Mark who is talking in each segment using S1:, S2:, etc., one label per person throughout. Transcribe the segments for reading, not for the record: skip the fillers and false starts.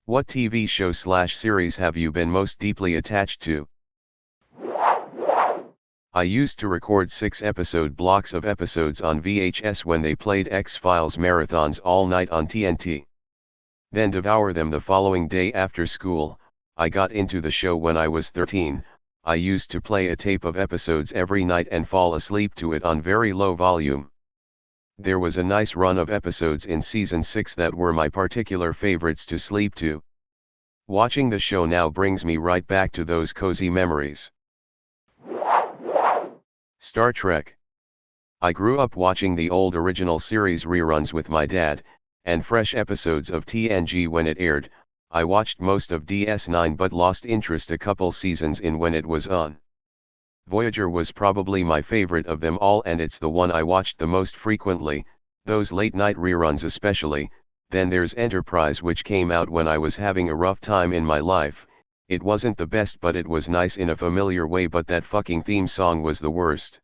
S1: What TV show/series have you been most deeply attached to? I used to record 6-episode blocks of episodes on VHS when they played X-Files marathons all night on TNT. Then devour them the following day after school. I got into the show when I was 13. I used to play a tape of episodes every night and fall asleep to it on very low volume. There was a nice run of episodes in season 6 that were my particular favorites to sleep to. Watching the show now brings me right back to those cozy memories. Star Trek. I grew up watching the old original series reruns with my dad, and fresh episodes of TNG when it aired. I watched most of DS9 but lost interest a couple seasons in when it was on. Voyager was probably my favorite of them all, and it's the one I watched the most frequently, those late night reruns especially. Then there's Enterprise, which came out when I was having a rough time in my life. It wasn't the best, but it was nice in a familiar way, but that fucking theme song was the worst.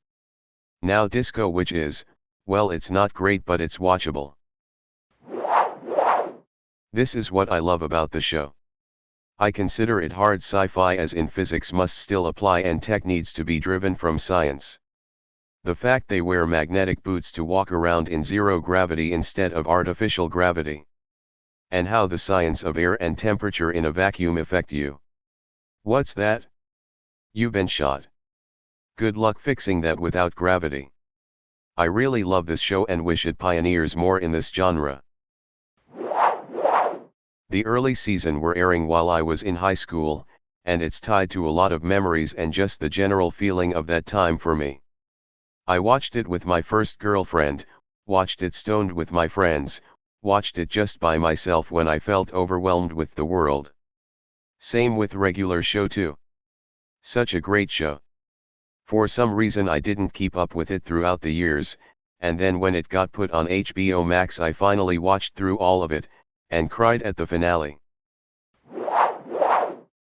S1: Now Disco, which is, well, it's not great but it's watchable. This is what I love about the show. I consider it hard sci-fi, as in physics must still apply and tech needs to be driven from science. The fact they wear magnetic boots to walk around in zero gravity instead of artificial gravity. And how the science of air and temperature in a vacuum affect you. What's that? You've been shot. Good luck fixing that without gravity. I really love this show and wish it pioneers more in this genre. The early season were airing while I was in high school, and it's tied to a lot of memories and just the general feeling of that time for me. I watched it with my first girlfriend, watched it stoned with my friends, watched it just by myself when I felt overwhelmed with the world. Same with regular show too. Such a great show. For some reason I didn't keep up with it throughout the years, and then when it got put on HBO Max I finally watched through all of it, and cried at the finale.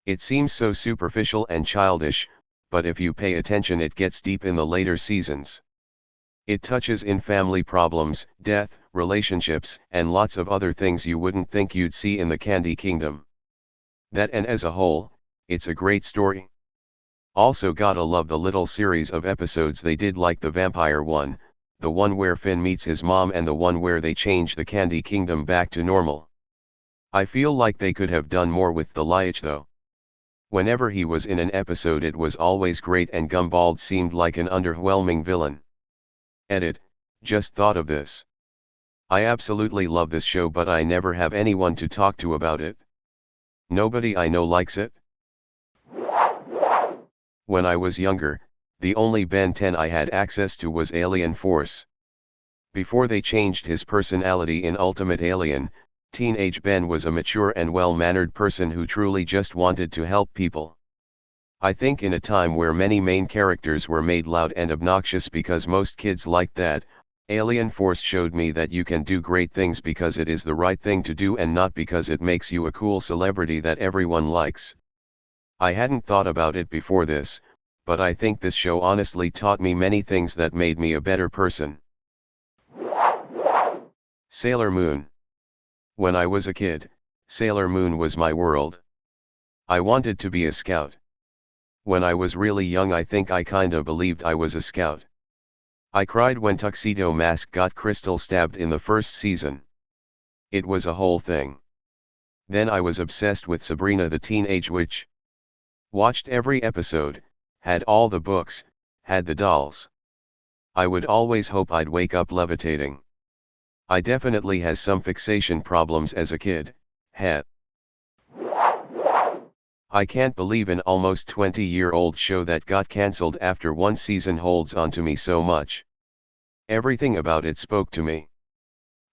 S1: It seems so superficial and childish, but if you pay attention it gets deep in the later seasons. It touches in family problems, death, relationships, and lots of other things you wouldn't think you'd see in the Candy Kingdom. That, and as a whole, it's a great story. Also gotta love the little series of episodes they did, like the vampire one, the one where Finn meets his mom, and the one where they change the Candy Kingdom back to normal. I feel like they could have done more with the Lich though. Whenever he was in an episode it was always great, and Gumball seemed like an underwhelming villain. Edit, just thought of this. I absolutely love this show, but I never have anyone to talk to about it. Nobody I know likes it. When I was younger, the only Ben 10 I had access to was Alien Force. Before they changed his personality in Ultimate Alien, teenage Ben was a mature and well-mannered person who truly just wanted to help people. I think in a time where many main characters were made loud and obnoxious because most kids liked that, Alien Force showed me that you can do great things because it is the right thing to do and not because it makes you a cool celebrity that everyone likes. I hadn't thought about it before this, but I think this show honestly taught me many things that made me a better person. Sailor Moon. When I was a kid, Sailor Moon was my world. I wanted to be a scout. When I was really young I think I kinda believed I was a scout. I cried when Tuxedo Mask got Crystal stabbed in the first season. It was a whole thing. Then I was obsessed with Sabrina the Teenage Witch. Watched every episode, had all the books, had the dolls. I would always hope I'd wake up levitating. I definitely has some fixation problems as a kid, heh. I can't believe an almost 20-year-old show that got cancelled after one season holds on to me so much. Everything about it spoke to me.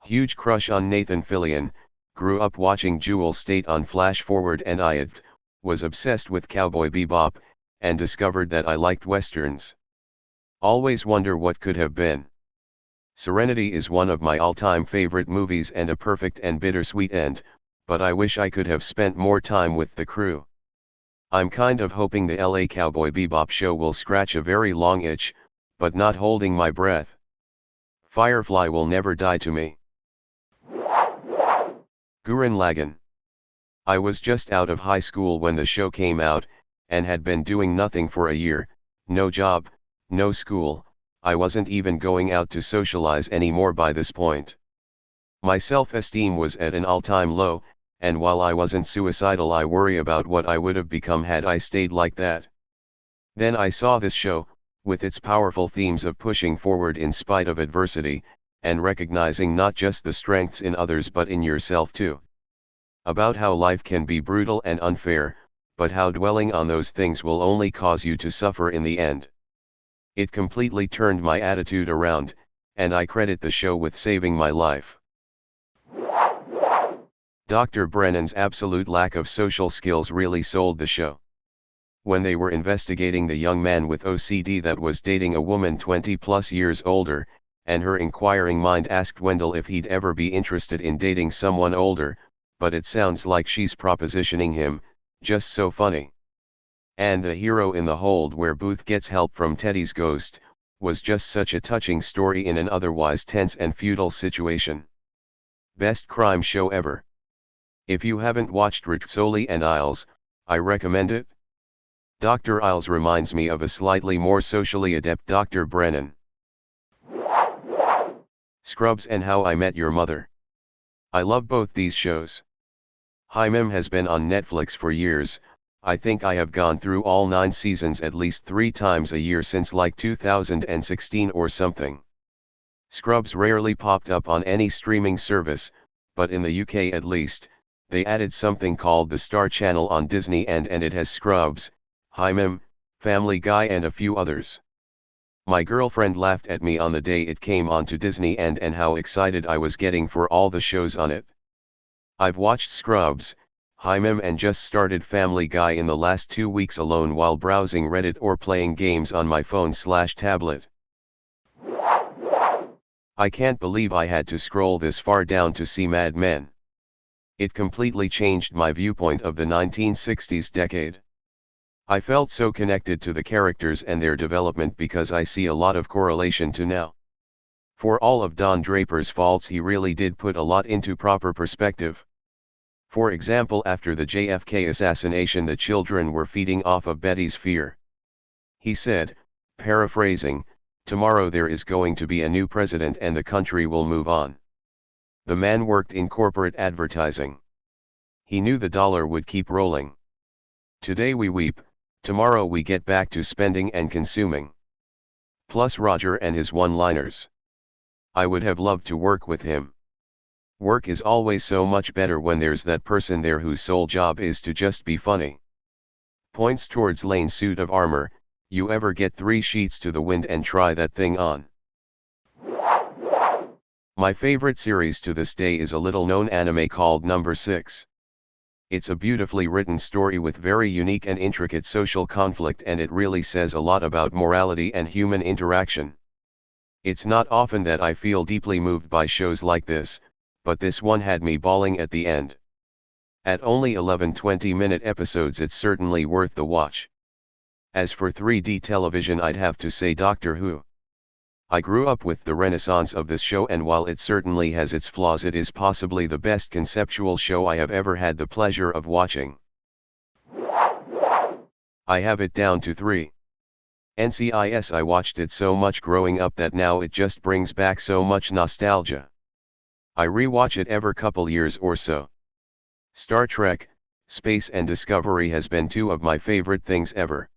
S1: Huge crush on Nathan Fillion, grew up watching Jewel State on Flash Forward, and was obsessed with Cowboy Bebop, and discovered that I liked westerns. Always wonder what could have been. Serenity is one of my all-time favorite movies and a perfect and bittersweet end, but I wish I could have spent more time with the crew. I'm kind of hoping the LA Cowboy Bebop show will scratch a very long itch, but not holding my breath. Firefly will never die to me. Gurren Lagann. I was just out of high school when the show came out, and had been doing nothing for a year, no job, no school, I wasn't even going out to socialize anymore by this point. My self-esteem was at an all-time low, and while I wasn't suicidal I worry about what I would have become had I stayed like that. Then I saw this show, with its powerful themes of pushing forward in spite of adversity, and recognizing not just the strengths in others but in yourself too. About how life can be brutal and unfair, but how dwelling on those things will only cause you to suffer in the end. It completely turned my attitude around, and I credit the show with saving my life. Dr. Brennan's absolute lack of social skills really sold the show. When they were investigating the young man with OCD that was dating a woman 20 plus years older, and her inquiring mind asked Wendell if he'd ever be interested in dating someone older, but it sounds like she's propositioning him, just so funny. And the hero in The Hold, where Booth gets help from Teddy's ghost, was just such a touching story in an otherwise tense and futile situation. Best crime show ever. If you haven't watched Rizzoli and Isles, I recommend it. Dr. Isles reminds me of a slightly more socially adept Dr. Brennan. Scrubs and How I Met Your Mother. I love both these shows. Mem has been on Netflix for years. I think I have gone through all 9 seasons at least 3 times a year since like 2016 or something. Scrubs rarely popped up on any streaming service, but in the UK at least, they added something called the Star Channel on Disney and it has Scrubs, Mem, Family Guy and a few others. My girlfriend laughed at me on the day it came onto Disney and how excited I was getting for all the shows on it. I've watched Scrubs, Mem and just started Family Guy in the last 2 weeks alone while browsing Reddit or playing games on my phone/tablet. I can't believe I had to scroll this far down to see Mad Men. It completely changed my viewpoint of the 1960s decade. I felt so connected to the characters and their development because I see a lot of correlation to now. For all of Don Draper's faults, he really did put a lot into proper perspective. For example, after the JFK assassination, the children were feeding off of Betty's fear. He said, paraphrasing, "Tomorrow there is going to be a new president and the country will move on." The man worked in corporate advertising. He knew the dollar would keep rolling. Today we weep, tomorrow we get back to spending and consuming. Plus Roger and his one-liners. I would have loved to work with him. Work is always so much better when there's that person there whose sole job is to just be funny. Points towards Lane's suit of armor. You ever get 3 sheets to the wind and try that thing on? My favorite series to this day is a little-known anime called Number 6. It's a beautifully written story with very unique and intricate social conflict, and it really says a lot about morality and human interaction. It's not often that I feel deeply moved by shows like this, but this one had me bawling at the end. At only 11 20-minute episodes, it's certainly worth the watch. As for 3D television, I'd have to say Doctor Who. I grew up with the renaissance of this show, and while it certainly has its flaws, it is possibly the best conceptual show I have ever had the pleasure of watching. I have it down to 3. NCIS. I watched it so much growing up that now it just brings back so much nostalgia. I rewatch it every couple years or so. Star Trek, Space and Discovery has been 2 of my favorite things ever.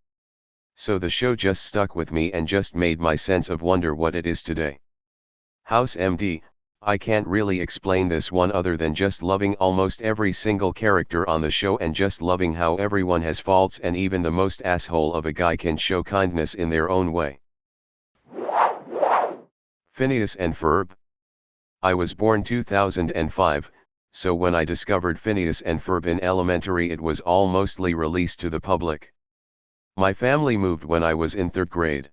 S1: So the show just stuck with me and just made my sense of wonder what it is today. House MD. I can't really explain this one other than just loving almost every single character on the show and just loving how everyone has faults and even the most asshole of a guy can show kindness in their own way. Phineas and Ferb. I was born 2005, so when I discovered Phineas and Ferb in elementary, it was all mostly released to the public. My family moved when I was in 3rd grade.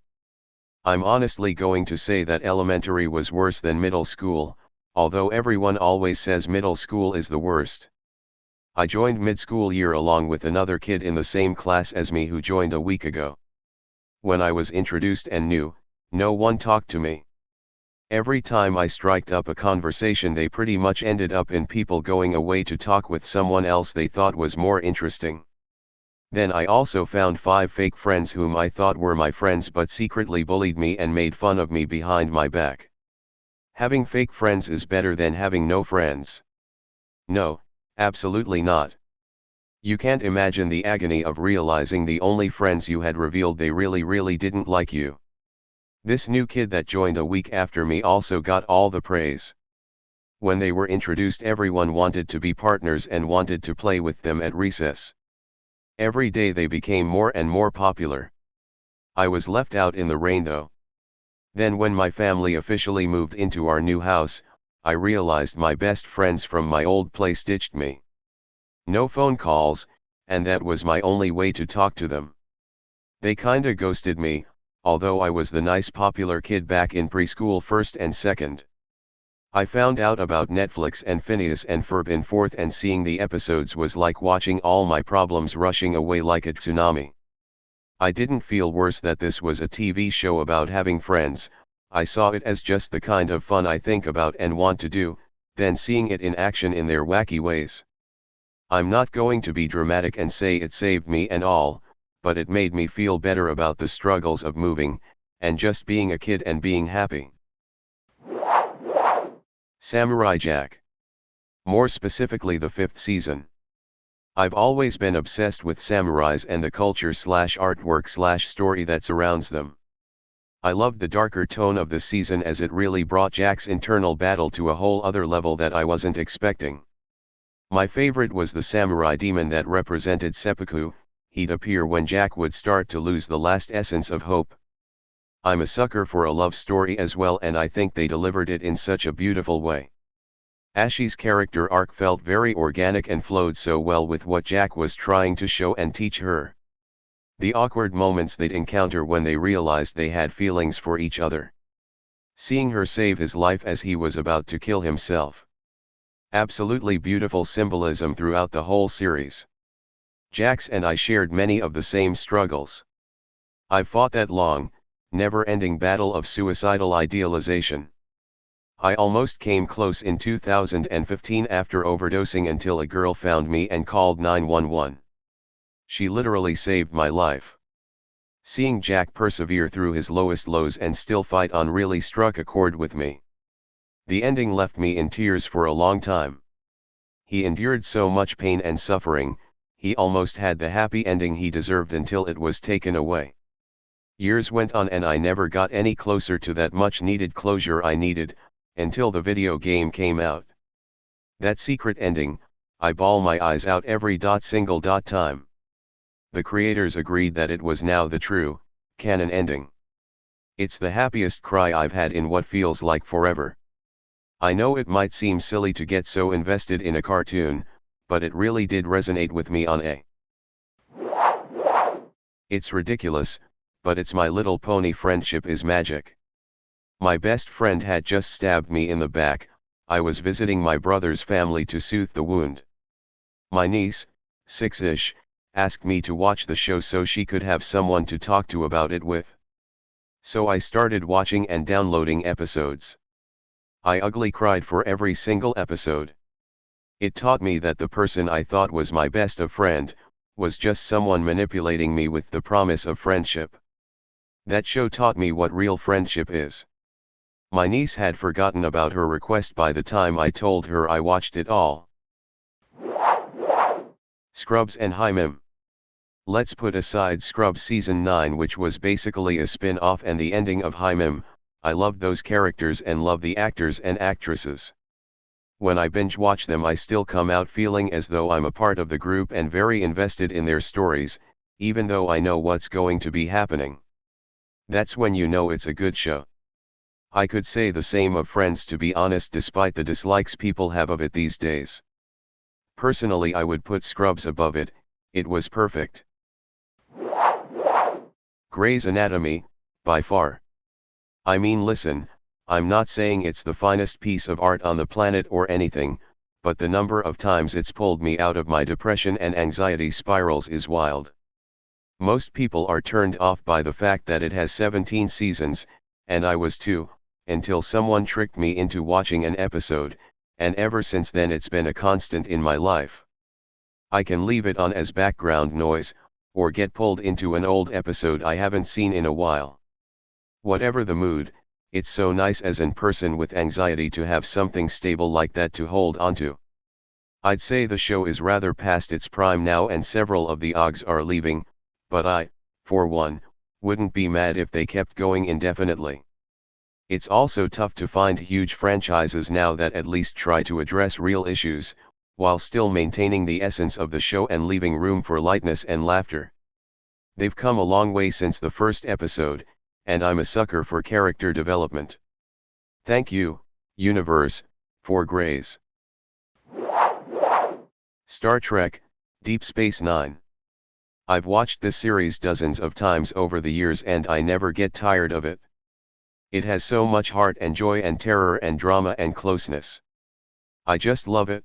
S1: I'm honestly going to say that elementary was worse than middle school, although everyone always says middle school is the worst. I joined mid-school year along with another kid in the same class as me who joined a week ago. When I was introduced and new, no one talked to me. Every time I striked up a conversation they pretty much ended up in people going away to talk with someone else they thought was more interesting. Then I also found 5 fake friends whom I thought were my friends but secretly bullied me and made fun of me behind my back. Having fake friends is better than having no friends. No, absolutely not. You can't imagine the agony of realizing the only friends you had revealed they really didn't like you. This new kid that joined a week after me also got all the praise. When they were introduced everyone wanted to be partners and wanted to play with them at recess. Every day they became more and more popular. I was left out in the rain though. Then when my family officially moved into our new house, I realized my best friends from my old place ditched me. No phone calls, and that was my only way to talk to them. They kinda ghosted me, although I was the nice popular kid back in preschool first and second. I found out about Netflix and Phineas and Ferb in fourth and seeing the episodes was like watching all my problems rushing away like a tsunami. I didn't feel worse that this was a TV show about having friends, I saw it as just the kind of fun I think about and want to do, than seeing it in action in their wacky ways. I'm not going to be dramatic and say it saved me and all, but it made me feel better about the struggles of moving, and just being a kid and being happy. Samurai Jack. More specifically the 5th season. I've always been obsessed with samurais and the culture/artwork/story that surrounds them. I loved the darker tone of the season as it really brought Jack's internal battle to a whole other level that I wasn't expecting. My favorite was the samurai demon that represented seppuku. He'd appear when Jack would start to lose the last essence of hope. I'm a sucker for a love story as well and I think they delivered it in such a beautiful way. Ashi's character arc felt very organic and flowed so well with what Jack was trying to show and teach her. The awkward moments they'd encounter when they realized they had feelings for each other. Seeing her save his life as he was about to kill himself. Absolutely beautiful symbolism throughout the whole series. Jax and I shared many of the same struggles. I've fought that long, never-ending battle of suicidal idealization. I almost came close in 2015 after overdosing until a girl found me and called 911. She literally saved my life. Seeing Jack persevere through his lowest lows and still fight on really struck a chord with me. The ending left me in tears for a long time. He endured so much pain and suffering, he almost had the happy ending he deserved until it was taken away. Years went on and I never got any closer to that much needed closure I needed, until the video game came out. That secret ending, I bawl my eyes out every single time. The creators agreed that it was now the true, canon ending. It's the happiest cry I've had in what feels like forever. I know it might seem silly to get so invested in a cartoon, but it really did resonate with me on a. It's ridiculous, but it's My Little Pony friendship is magic. My best friend had just stabbed me in the back, I was visiting my brother's family to soothe the wound. My niece, 6-ish, asked me to watch the show so she could have someone to talk to about it with. So I started watching and downloading episodes. I ugly cried for every single episode. It taught me that the person I thought was my best of friend, was just someone manipulating me with the promise of friendship. That show taught me what real friendship is. My niece had forgotten about her request by the time I told her I watched it all. Scrubs and Hi Mim. Let's put aside Scrubs Season 9 which was basically a spin-off and the ending of Hi Mim. I loved those characters and love the actors and actresses. When I binge watch them I still come out feeling as though I'm a part of the group and very invested in their stories, even though I know what's going to be happening. That's when you know it's a good show. I could say the same of Friends to be honest despite the dislikes people have of it these days. Personally I would put Scrubs above it, it was perfect. Grey's Anatomy, by far. I mean listen, I'm not saying it's the finest piece of art on the planet or anything, but the number of times it's pulled me out of my depression and anxiety spirals is wild. Most people are turned off by the fact that it has 17 seasons, and I was too, until someone tricked me into watching an episode, and ever since then it's been a constant in my life. I can leave it on as background noise, or get pulled into an old episode I haven't seen in a while. Whatever the mood, it's so nice as a person with anxiety to have something stable like that to hold onto. I'd say the show is rather past its prime now and several of the OGs are leaving, but I, for one, wouldn't be mad if they kept going indefinitely. It's also tough to find huge franchises now that at least try to address real issues, while still maintaining the essence of the show and leaving room for lightness and laughter. They've come a long way since the first episode, and I'm a sucker for character development. Thank you, universe, for grace. Star Trek, Deep Space Nine. I've watched this series dozens of times over the years and I never get tired of it. It has so much heart and joy and terror and drama and closeness. I just love it.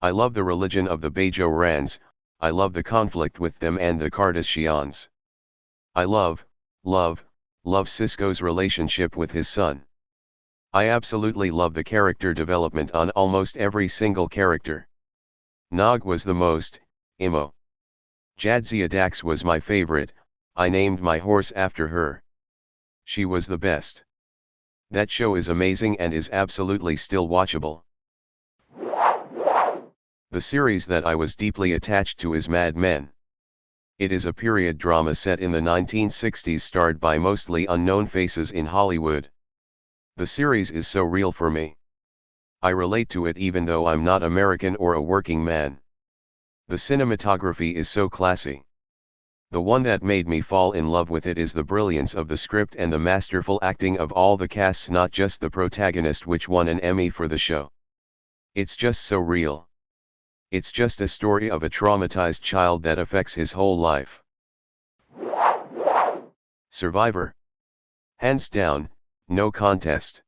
S1: I love the religion of the Bajorans, I love the conflict with them and the Cardassians. I love Sisko's relationship with his son. I absolutely love the character development on almost every single character. Nog was the most, emo. Jadzia Dax was my favorite, I named my horse after her. She was the best. That show is amazing and is absolutely still watchable. The series that I was deeply attached to is Mad Men. It is a period drama set in the 1960s starred by mostly unknown faces in Hollywood. The series is so real for me. I relate to it even though I'm not American or a working man. The cinematography is so classy. The one that made me fall in love with it is the brilliance of the script and the masterful acting of all the casts, not just the protagonist, which won an Emmy for the show. It's just so real. It's just a story of a traumatized child that affects his whole life. Survivor. Hands down, no contest.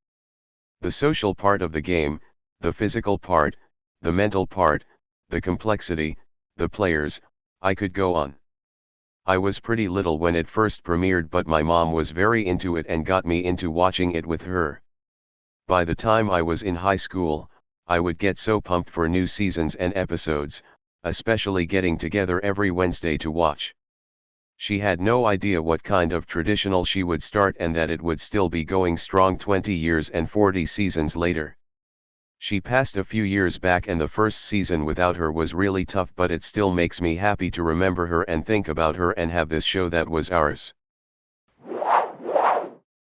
S1: The social part of the game, the physical part, the mental part, the complexity, the players, I could go on. I was pretty little when it first premiered, but my mom was very into it and got me into watching it with her. By the time I was in high school, I would get so pumped for new seasons and episodes, especially getting together every Wednesday to watch. She had no idea what kind of traditional she would start and that it would still be going strong 20 years and 40 seasons later. She passed a few years back and the first season without her was really tough, but it still makes me happy to remember her and think about her and have this show that was ours.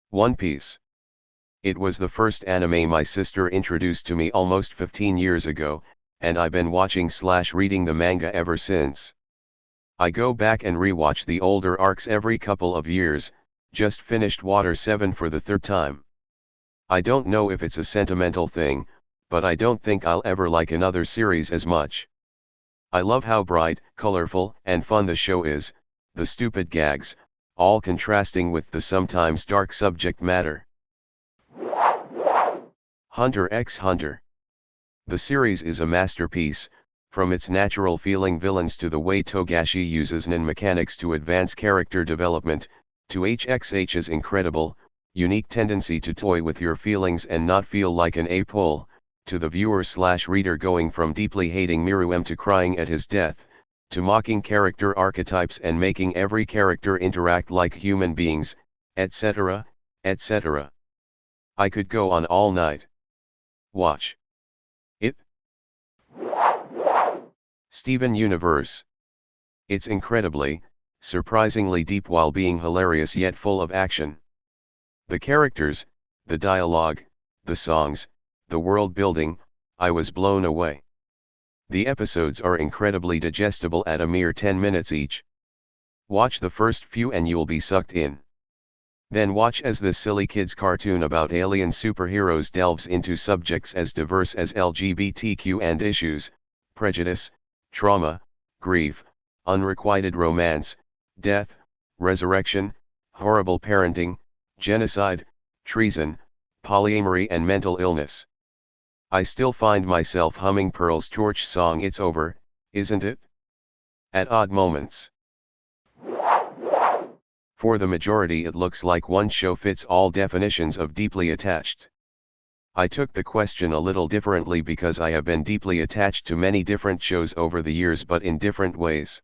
S1: One Piece. It was the first anime my sister introduced to me almost 15 years ago, and I've been watching/reading the manga ever since. I go back and rewatch the older arcs every couple of years, just finished Water 7 for the third time. I don't know if it's a sentimental thing, but I don't think I'll ever like another series as much. I love how bright, colorful, and fun the show is, the stupid gags, all contrasting with the sometimes dark subject matter. Hunter x Hunter. The series is a masterpiece, from its natural feeling villains to the way Togashi uses nin mechanics to advance character development, to HXH's incredible, unique tendency to toy with your feelings and not feel like an a-hole, to the viewer/reader going from deeply hating Miruem to crying at his death, to mocking character archetypes and making every character interact like human beings, etc., etc. I could go on all night. Watch it. Steven Universe. It's incredibly, surprisingly deep while being hilarious yet full of action. The characters, the dialogue, the songs, the world building, I was blown away. The episodes are incredibly digestible at a mere 10 minutes each. Watch the first few and you'll be sucked in. Then watch as this silly kids cartoon about alien superheroes delves into subjects as diverse as LGBTQ and issues, prejudice, trauma, grief, unrequited romance, death, resurrection, horrible parenting, genocide, treason, polyamory and mental illness. I still find myself humming Pearl's Torch song "It's Over, Isn't It?" at odd moments. For the majority it looks like one show fits all definitions of deeply attached. I took the question a little differently because I have been deeply attached to many different shows over the years, but in different ways.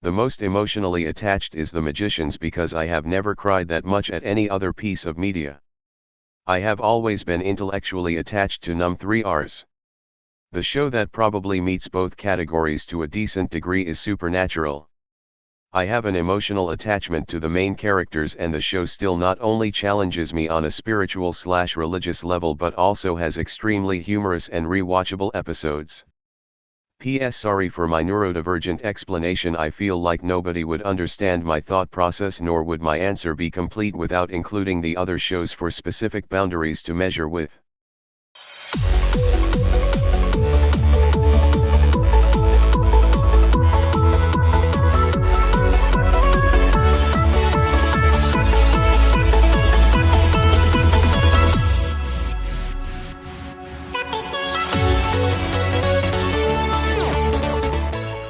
S1: The most emotionally attached is The Magicians because I have never cried that much at any other piece of media. I have always been intellectually attached to Num 3Rs. The show that probably meets both categories to a decent degree is Supernatural. I have an emotional attachment to the main characters, and the show still not only challenges me on a spiritual/religious level but also has extremely humorous and rewatchable episodes. P.S. Sorry for my neurodivergent explanation. I feel like nobody would understand my thought process, nor would my answer be complete without including the other shows for specific boundaries to measure with.